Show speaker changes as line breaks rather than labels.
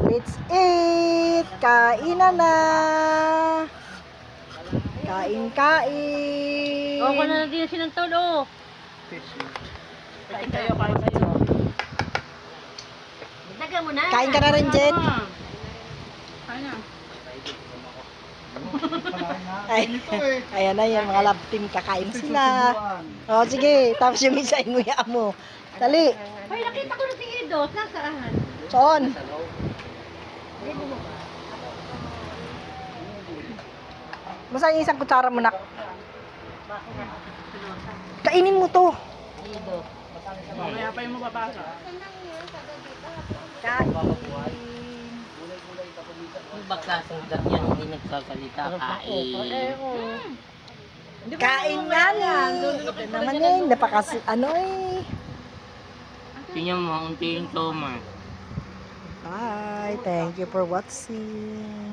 Let's eat! Kainan na! Kain.
O, kung na din siya ng todo.
Kain kayo, kain kayo.
Dagan mo na.
Kain ka na rin, Jen.
Kain na.
Ay, ayan na yan, mga love team. Kakain sila. O, sige. Tapos yung isa, inguya mo. Dali.
Ay, nakita ko na si Edo. Nasaan?
Son. Basta yung isang kutsara mo, nak. Kainin mo to.
Edo.
Mamaya pa yung mababasa.
Kain.
Yung baklasang ganyan, hindi nagsasalita. Kain.
Kain nga lang. Ito naman eh. Napakas... Ano eh.
Tingnan mo, unti yung toma.
Bye. Thank you for watching.